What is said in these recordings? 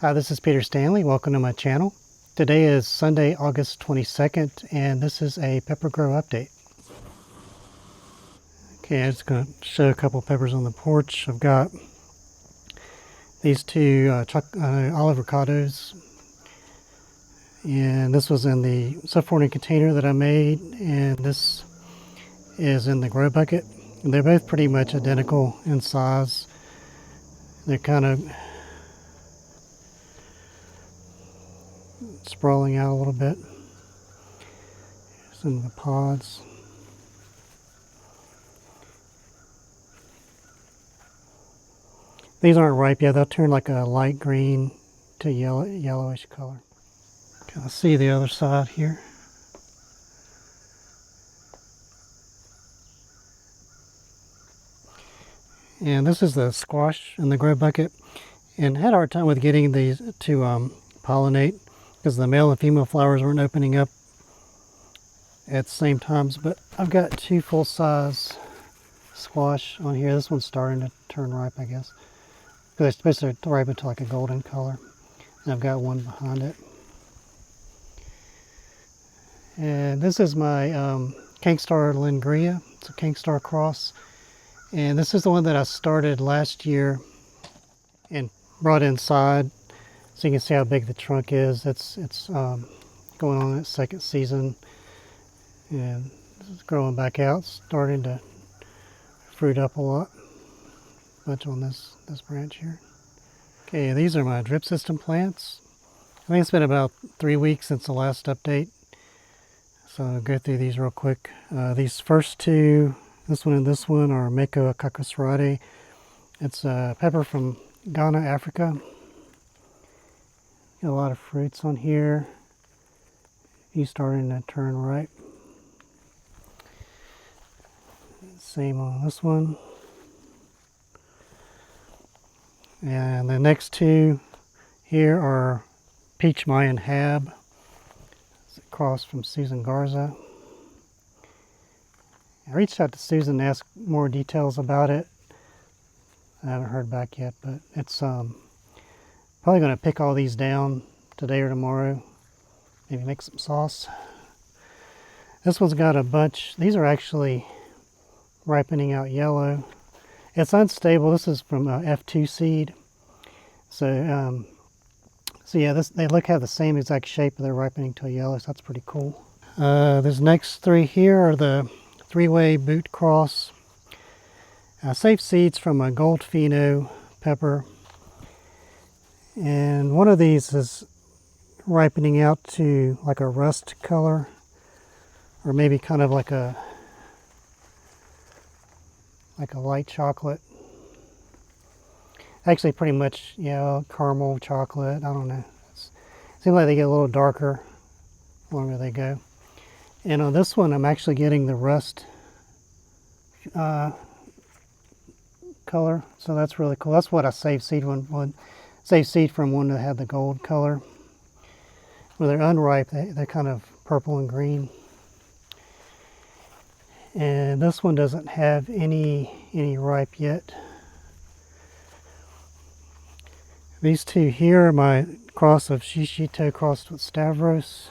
Hi, this is Peter Stanley. Welcome to my channel. Today is Sunday, August 22nd, and this is a pepper grow update. Okay, I'm just going to show a couple peppers on the porch. I've got these two Olive Rocotos, and this was in the subforming container that I made, and this is in the GroBucket. And they're both pretty much identical in size. They're kind of sprawling out a little bit. Some of the pods. These aren't ripe yet. They'll turn like a light green to yellowish color. Kind of see the other side here. And this is the squash in the GroBucket. And I had a hard time with getting these to pollinate because the male and female flowers weren't opening up at the same times. But I've got two full-size squash on here. This one's starting to turn ripe, I guess, because they're supposed to ripen to like a golden color. And I've got one behind it. And this is my Khang Starr Lingria. It's a Kangstar cross. And this is the one that I started last year and brought inside. So you can see how big the trunk is. It's going on its second season. And it's growing back out, starting to fruit up a lot. Bunch on this branch here. Okay, these are my drip system plants. I think it's been about 3 weeks since the last update. So I'll go through these real quick. These first two, this one and this one, are Mako Kakosrade. It's a pepper from Ghana, Africa. Got a lot of fruits on here. He's starting to turn ripe. Same on this one. And the next two here are Peach Mayan Hab. It's a cross from Susan Garza. I reached out to Susan to ask more details about it. I haven't heard back yet, but it's probably going to pick all these down today or tomorrow. Maybe make some sauce. This one's got a bunch. These are actually ripening out yellow. It's unstable. This is from F2 seed. So yeah, they have the same exact shape, but they're ripening to a yellow, so that's pretty cool. These next three here are the three-way boot cross. I saved seeds from a gold pheno pepper. And one of these is ripening out to like a rust color, or maybe kind of like a light chocolate. Actually, pretty much, caramel chocolate. I don't know. It seems like they get a little darker the longer they go. And on this one, I'm actually getting the rust color, so that's really cool. That's what I saved seed from one that had the gold color. When they're unripe, they're kind of purple and green. And this one doesn't have any ripe yet. These two here are my cross of Shishito crossed with Stavros.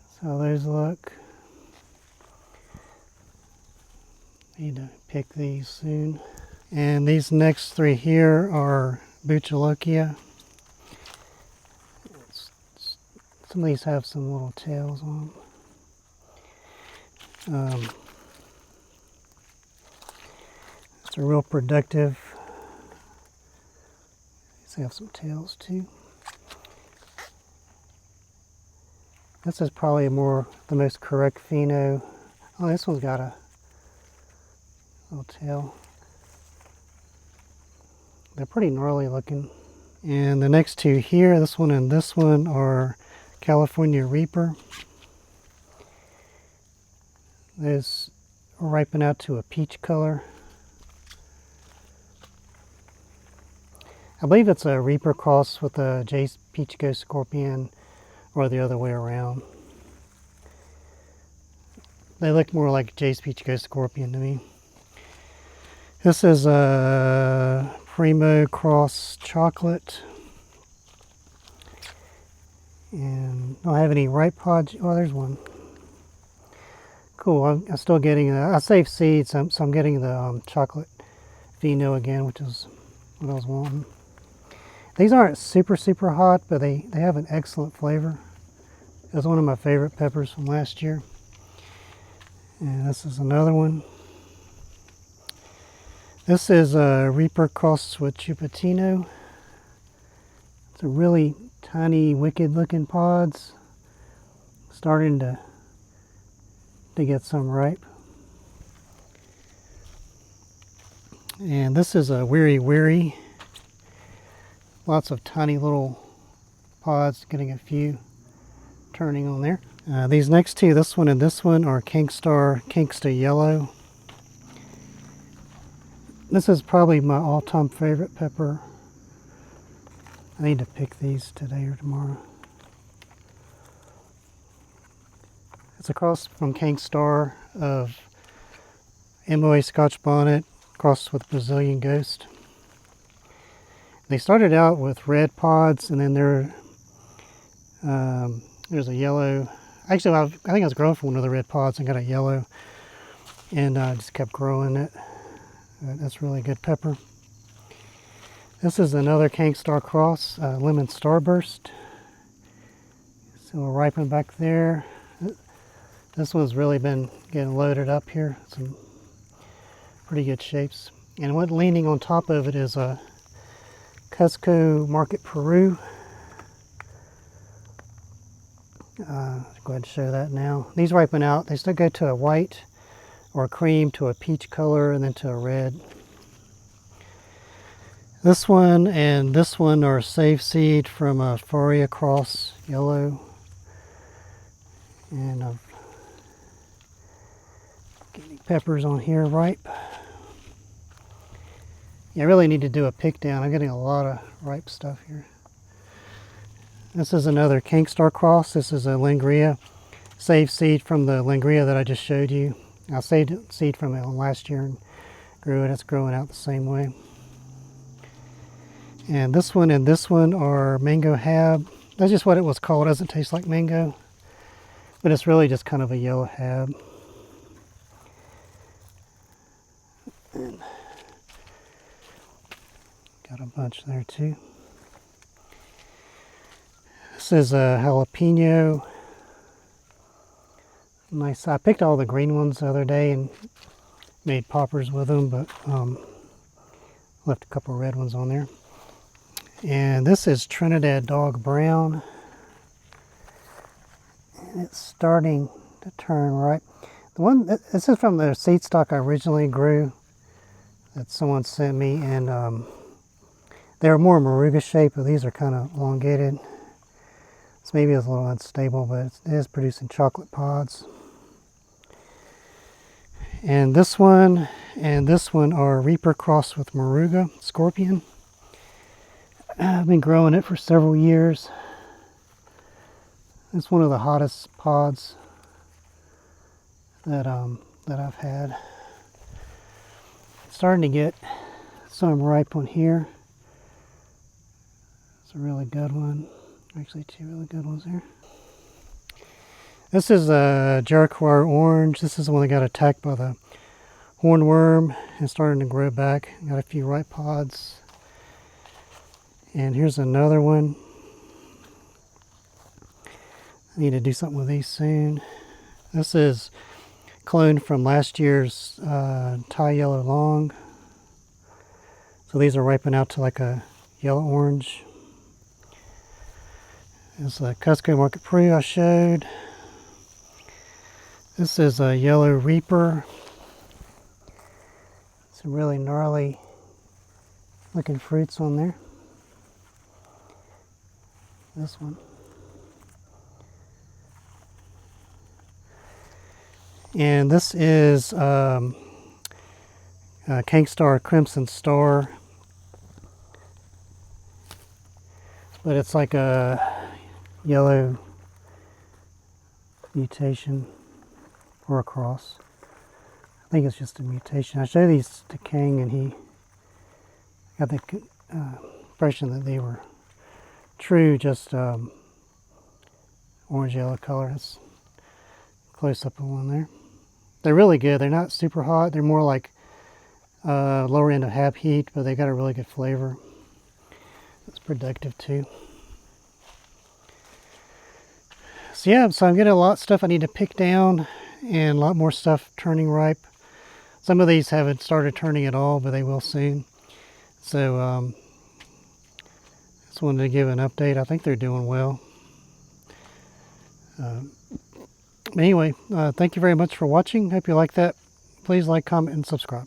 That's how those look. Need to pick these soon. And these next three here are Buchalokia. Some of these have some little tails on them. It's a real productive. These have some tails too. This is probably the most correct pheno. Oh, this one's got a little tail. They're pretty gnarly looking. And the next two here, this one and this one, are California Reaper. Those ripen out to a peach color. I believe it's a Reaper cross with a Jace Peach Ghost Scorpion, or the other way around. They look more like Jace Peach Ghost Scorpion to me. This is a Primo Cross Chocolate. And don't have any ripe pods. Oh, there's one. Cool. I'm still getting, I saved seeds, so I'm getting the chocolate vino again, which is what I was wanting. These aren't super, super hot, but they have an excellent flavor. It was one of my favorite peppers from last year. And this is another one. This is a Reaper crossed with Chupatino. It's a really tiny, wicked looking pods. Starting to get some ripe. And this is a Weary Weary. Lots of tiny little pods, getting a few turning on there. These next two, this one and this one, are Kangstar Yellow. This is probably my all-time favorite pepper. I need to pick these today or tomorrow. It's a cross from Kangstar of MOA Scotch Bonnet crossed with Brazilian Ghost. They started out with red pods, and then there's a yellow. Actually, I think I was growing from one of the red pods and got a yellow, and I just kept growing it. That's really good pepper. This is another Kangstar cross, Lemon Starburst. So we're ripening back there. This one's really been getting loaded up here. Some pretty good shapes. And what leaning on top of it is a Cusco Market Peru. Go ahead and show that now. These ripen out. They still go to a white or a cream to a peach color and then to a red. This one and this one are save seed from a Faria Cross Yellow. And I'm getting peppers on here ripe. Yeah, I really need to do a pick down. I'm getting a lot of ripe stuff here. This is another Kangstar cross. This is a Lingria. Saved seed from the Lingria that I just showed you. I saved seed from it last year and grew it. It's growing out the same way. And this one are Mango Hab. That's just what it was called. It doesn't taste like mango, but it's really just kind of a yellow hab. And got a bunch there too. This is a jalapeno. Nice. I picked all the green ones the other day and made poppers with them, but left a couple red ones on there. And this is Trinidad Dog Brown. And it's starting to turn ripe. This is from the seed stock I originally grew that someone sent me, and they're more Moruga shape, but these are kind of elongated. So maybe it's a little unstable, but it is producing chocolate pods. And this one are Reaper crossed with Moruga Scorpion. I've been growing it for several years. It's one of the hottest pods that I've had. Starting to get some ripe on here. It's a really good one. Actually, two really good ones there. This is a Jericho Orange. This is the one that got attacked by the hornworm and starting to grow back. Got a few ripe pods. And here's another one. I need to do something with these soon. This is cloned from last year's Thai Yellow Long. So these are ripening out to like a yellow orange. This is a Cusco Market Peru I showed. This is a Yellow Reaper. Some really gnarly looking fruits on there. This one. And this is Kangstar Crimson Star. But it's like a yellow mutation or a cross. I think it's just a mutation. I showed these to Kang and he got the impression that they were true, just orange yellow color. That's close up of one there. They're really good. They're not super hot. They're more like lower end of hab heat, but they got a really good flavor. It's productive too. So yeah, so I'm getting a lot of stuff I need to pick down and a lot more stuff turning ripe. Some of these haven't started turning at all, but they will soon. So just wanted to give an update. I think they're doing well. Anyway, thank you very much for watching. Hope you like that. Please like, comment, and subscribe.